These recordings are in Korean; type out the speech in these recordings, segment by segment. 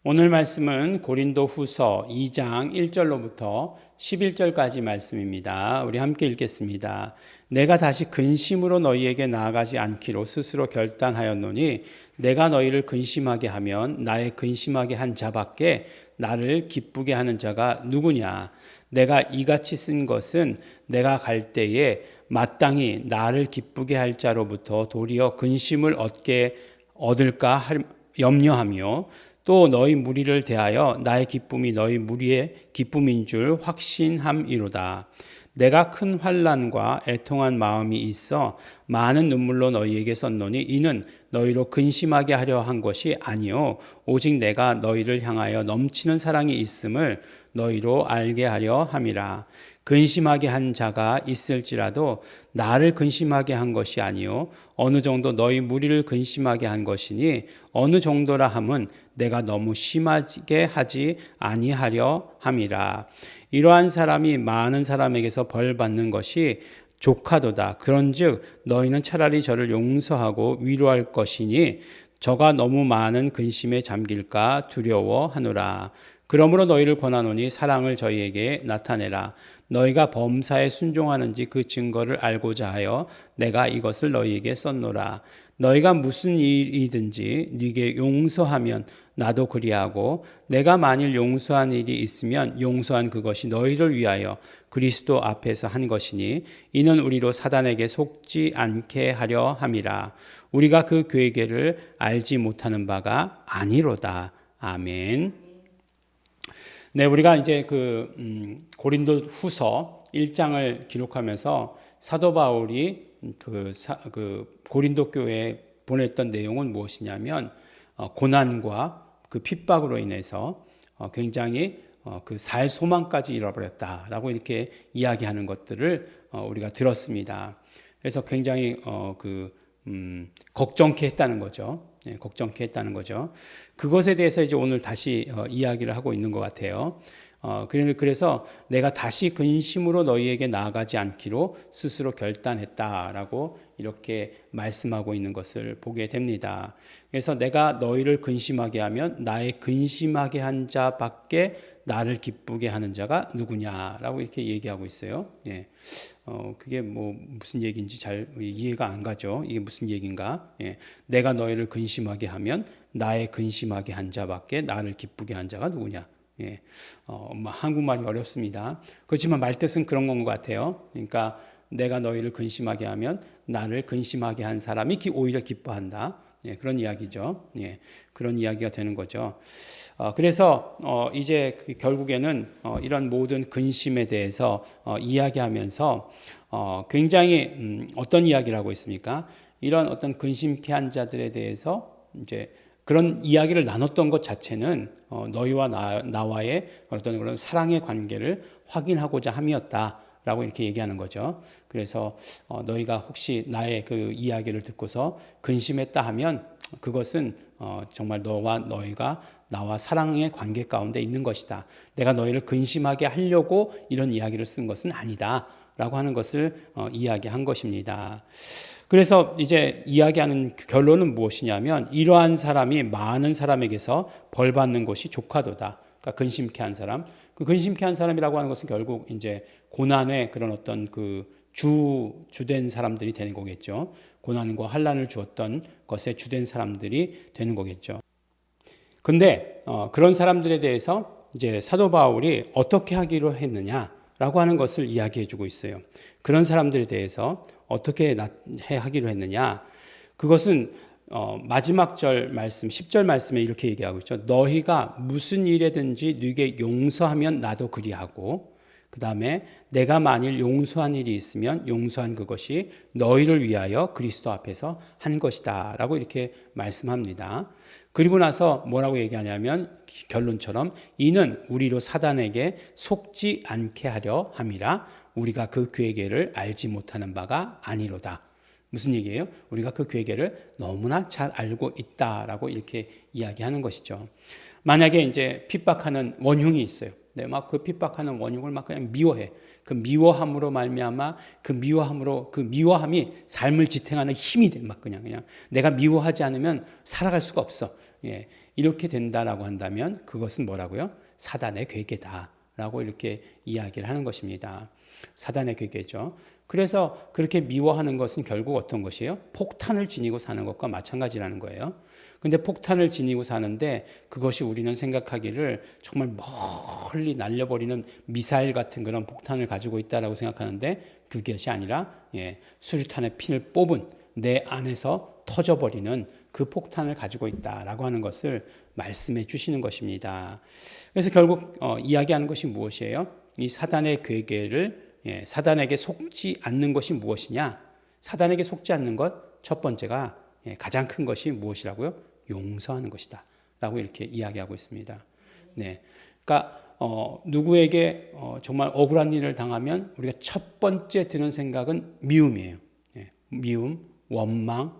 오늘 말씀은 고린도 후서 2장 1절로부터 11절까지 말씀입니다. 우리 함께 읽겠습니다. 내가 다시 근심으로 너희에게 나아가지 않기로 스스로 결단하였노니 내가 너희를 근심하게 하면 나의 근심하게 한 자밖에 나를 기쁘게 하는 자가 누구냐. 내가 이같이 쓴 것은 내가 갈 때에 마땅히 나를 기쁘게 할 자로부터 도리어 근심을 얻을까 염려하며 또 너희 무리를 대하여 나의 기쁨이 너희 무리의 기쁨인 줄 확신함이로다. 내가 큰 환난과 애통한 마음이 있어 많은 눈물로 너희에게 썼노니 이는 너희로 근심하게 하려 한 것이 아니요 오직 내가 너희를 향하여 넘치는 사랑이 있음을 너희로 알게 하려 함이라. 근심하게 한 자가 있을지라도 나를 근심하게 한 것이 아니요 어느 정도 너희 무리를 근심하게 한 것이니 어느 정도라 함은 내가 너무 심하게 하지 아니하려 함이라. 이러한 사람이 많은 사람에게서 벌 받는 것이 족하도다. 그런즉 너희는 차라리 저를 용서하고 위로할 것이니 저가 너무 많은 근심에 잠길까 두려워하노라. 그러므로 너희를 권하노니 사랑을 저희에게 나타내라. 너희가 범사에 순종하는지 그 증거를 알고자 하여 내가 이것을 너희에게 썼노라. 너희가 무슨 일이든지 네게 용서하면 나도 그리하고 내가 만일 용서한 일이 있으면 용서한 그것이 너희를 위하여 그리스도 앞에서 한 것이니 이는 우리로 사단에게 속지 않게 하려 함이라. 우리가 그 괴계를 알지 못하는 바가 아니로다. 아멘. 네, 우리가 이제 고린도 후서 1장을 기록하면서 사도 바울이 고린도 교회에 보냈던 내용은 무엇이냐면 고난과 그 핍박으로 인해서 굉장히 살 소망까지 잃어버렸다라고 이렇게 이야기하는 것들을 우리가 들었습니다. 그래서 굉장히 걱정케 했다는 거죠. 네, 걱정케 했다는 거죠. 그것에 대해서 이제 오늘 다시 이야기를 하고 있는 것 같아요. 그래서 내가 다시 근심으로 너희에게 나아가지 않기로 스스로 결단했다라고 이렇게 말씀하고 있는 것을 보게 됩니다. 그래서 내가 너희를 근심하게 하면 나의 근심하게 한 자밖에 나를 기쁘게 하는 자가 누구냐라고 이렇게 얘기하고 있어요. 예. 그게 뭐 무슨 얘기인지 잘 이해가 안 가죠. 이게 무슨 얘기인가? 예. 내가 너희를 근심하게 하면 나의 근심하게 한 자밖에 나를 기쁘게 한 자가 누구냐? 예. 한국말이 어렵습니다. 그렇지만 말뜻은 그런 건 것 같아요. 그러니까 내가 너희를 근심하게 하면 나를 근심하게 한 사람이 오히려 기뻐한다. 예, 그런 이야기죠. 예, 그런 이야기가 되는 거죠. 그래서 이제 결국에는 이런 모든 근심에 대해서 이야기하면서 굉장히 어떤 이야기를 하고 있습니까? 이런 어떤 근심케 한 자들에 대해서 이제 그런 이야기를 나눴던 것 자체는 너희와 나와의 어떤 그런 사랑의 관계를 확인하고자 함이었다라고 이렇게 얘기하는 거죠. 그래서 너희가 혹시 나의 그 이야기를 듣고서 근심했다 하면 그것은 정말 너희가 나와 사랑의 관계 가운데 있는 것이다. 내가 너희를 근심하게 하려고 이런 이야기를 쓴 것은 아니다. 라고 하는 것을 이야기한 것입니다. 그래서 이제 이야기하는 결론은 무엇이냐면 이러한 사람이 많은 사람에게서 벌 받는 것이 족하도다. 그러니까 근심케 한 사람. 그 근심케 한 사람이라고 하는 것은 결국 이제 고난의 그런 어떤 주된 사람들이 되는 거겠죠. 고난과 환난을 주었던 것에 주된 사람들이 되는 거겠죠. 근데 그런 사람들에 대해서 이제 사도 바울이 어떻게 하기로 했느냐라고 하는 것을 이야기해 주고 있어요. 그런 사람들에 대해서 어떻게 하기로 했느냐? 그것은 마지막 절 말씀 10절 말씀에 이렇게 얘기하고 있죠. 너희가 무슨 일에든지 네게 용서하면 나도 그리하고 그 다음에 내가 만일 용서한 일이 있으면 용서한 그것이 너희를 위하여 그리스도 앞에서 한 것이다 라고 이렇게 말씀합니다. 그리고 나서 뭐라고 얘기하냐면 결론처럼 이는 우리로 사단에게 속지 않게 하려 함이라. 우리가 그 괴계를 알지 못하는 바가 아니로다. 무슨 얘기예요? 우리가 그 괴계를 너무나 잘 알고 있다라고 이렇게 이야기하는 것이죠. 만약에 이제 핍박하는 원흉이 있어요. 네, 막 그 핍박하는 원흉을 막 그냥 미워해. 그 미워함으로 말미암아 그 미워함이 삶을 지탱하는 힘이 돼. 막 그냥 내가 미워하지 않으면 살아갈 수가 없어. 예, 이렇게 된다라고 한다면 그것은 뭐라고요? 사단의 괴계다라고 이렇게 이야기를 하는 것입니다. 사단의 괴계죠. 그래서 그렇게 미워하는 것은 결국 어떤 것이에요? 폭탄을 지니고 사는 것과 마찬가지라는 거예요. 근데 폭탄을 지니고 사는데 그것이 우리는 생각하기를 정말 멀리 날려버리는 미사일 같은 그런 폭탄을 가지고 있다라고 생각하는데 그것이 아니라 수류탄의 핀을 뽑은 내 안에서 터져버리는 그 폭탄을 가지고 있다라고 하는 것을 말씀해 주시는 것입니다. 그래서 결국 이야기하는 것이 무엇이에요? 이 사단의 괴계를 사단에게 속지 않는 것이 무엇이냐? 사단에게 속지 않는 것 첫 번째가 가장 큰 것이 무엇이라고요? 용서하는 것이다 라고 이렇게 이야기하고 있습니다. 네, 그러니까 누구에게 정말 억울한 일을 당하면 우리가 첫 번째 드는 생각은 미움이에요. 미움, 원망,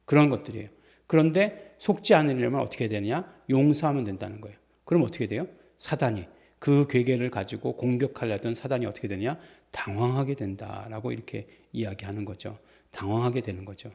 그런 것들이에요. 그런데 속지 않으려면 어떻게 되느냐? 용서하면 된다는 거예요. 그럼 어떻게 돼요? 사단이 그 괴계를 가지고 공격하려던 사단이 어떻게 되냐? 당황하게 된다라고 이렇게 이야기하는 거죠. 당황하게 되는 거죠.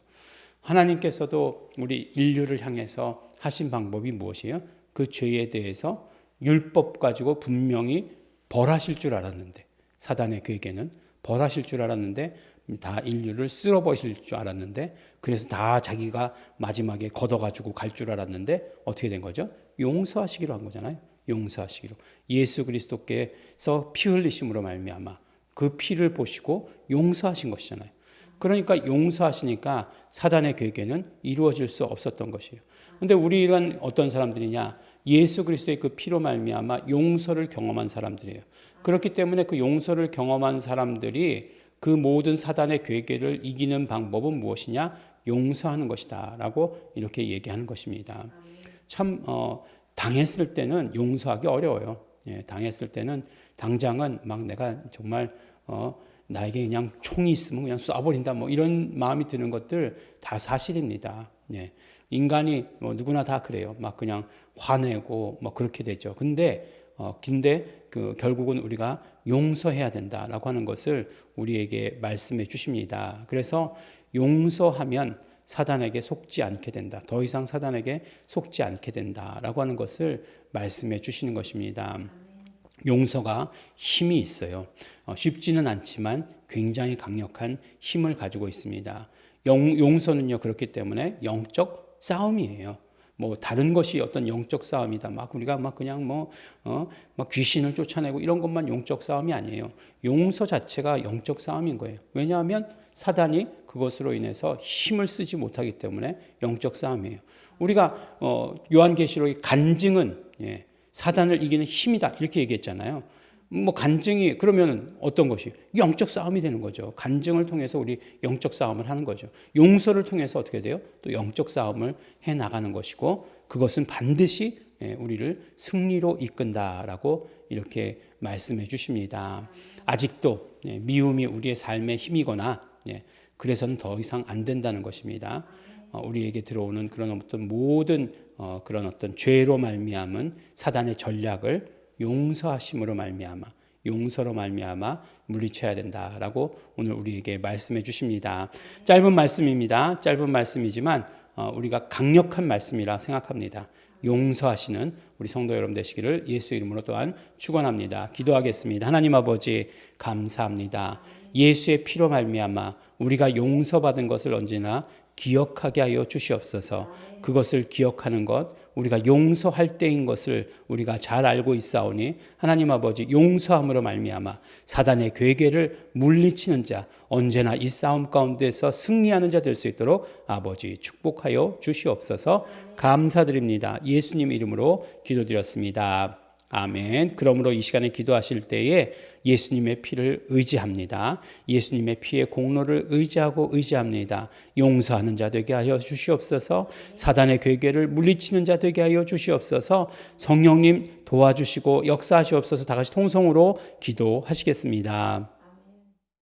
하나님께서도 우리 인류를 향해서 하신 방법이 무엇이에요? 그 죄에 대해서 율법 가지고 분명히 벌하실 줄 알았는데, 사단의 괴계는 벌하실 줄 알았는데 다 인류를 쓸어버리실 줄 알았는데, 그래서 다 자기가 마지막에 걷어가지고 갈 줄 알았는데 어떻게 된 거죠? 용서하시기로 한 거잖아요. 용서하시기로. 예수 그리스도께서 피 흘리심으로 말미암아 그 피를 보시고 용서하신 것이잖아요. 그러니까 용서하시니까 사단의 괴계는 이루어질 수 없었던 것이에요. 그런데 우리는 어떤 사람들이냐? 예수 그리스도의 그 피로 말미암아 용서를 경험한 사람들이에요. 그렇기 때문에 그 용서를 경험한 사람들이 그 모든 사단의 괴계를 이기는 방법은 무엇이냐? 용서하는 것이다 라고 이렇게 얘기하는 것입니다. 참 당했을 때는 용서하기 어려워요. 당했을 때는 당장은 막 내가 정말 나에게 그냥 총이 있으면 그냥 쏴버린다 뭐 이런 마음이 드는 것들 다 사실입니다. 인간이 누구나 다 그래요. 막 그냥 화내고 뭐 그렇게 되죠. 근데 결국은 우리가 용서해야 된다라고 하는 것을 우리에게 말씀해 주십니다. 그래서 용서하면 사단에게 속지 않게 된다. 더 이상 사단에게 속지 않게 된다라고 하는 것을 말씀해 주시는 것입니다. 용서가 힘이 있어요. 쉽지는 않지만 굉장히 강력한 힘을 가지고 있습니다. 용서는요, 그렇기 때문에 영적 싸움이에요. 뭐 다른 것이 어떤 영적 싸움이다. 막 우리가 막 그냥 막 귀신을 쫓아내고 이런 것만 영적 싸움이 아니에요. 용서 자체가 영적 싸움인 거예요. 왜냐하면 사단이 그것으로 인해서 힘을 쓰지 못하기 때문에 영적 싸움이에요. 우리가 요한계시록의 간증은 사단을 이기는 힘이다 이렇게 얘기했잖아요. 뭐 간증이 그러면 어떤 것이 영적 싸움이 되는 거죠. 간증을 통해서 우리 영적 싸움을 하는 거죠. 용서를 통해서 어떻게 돼요? 또 영적 싸움을 해 나가는 것이고 그것은 반드시 우리를 승리로 이끈다라고 이렇게 말씀해 주십니다. 아직도 미움이 우리의 삶의 힘이거나 그래서는 더 이상 안 된다는 것입니다. 우리에게 들어오는 그런 어떤 모든 그런 어떤 죄로 말미암은 사단의 전략을 용서하심으로 말미암아 용서로 말미암아 물리쳐야 된다라고 오늘 우리에게 말씀해 주십니다. 짧은 말씀입니다. 짧은 말씀이지만 우리가 강력한 말씀이라 생각합니다. 용서하시는 우리 성도 여러분 되시기를 예수 이름으로 또한 축원합니다. 기도하겠습니다. 하나님 아버지 감사합니다. 예수의 피로 말미암아 우리가 용서받은 것을 언제나 기억하게 하여 주시옵소서. 그것을 기억하는 것, 우리가 용서할 때인 것을 우리가 잘 알고 있사오니 하나님 아버지 용서함으로 말미암아 사단의 괴계를 물리치는 자, 언제나 이 싸움 가운데서 승리하는 자 될 수 있도록 아버지 축복하여 주시옵소서. 감사드립니다. 예수님 이름으로 기도드렸습니다. 아멘. 그러므로 이 시간에 기도하실 때에 예수님의 피를 의지합니다. 예수님의 피의 공로를 의지합니다. 용서하는 자 되게 하여 주시옵소서. 사단의 괴계를 물리치는 자 되게 하여 주시옵소서. 성령님 도와주시고 역사하시옵소서. 다 같이 통성으로 기도하시겠습니다.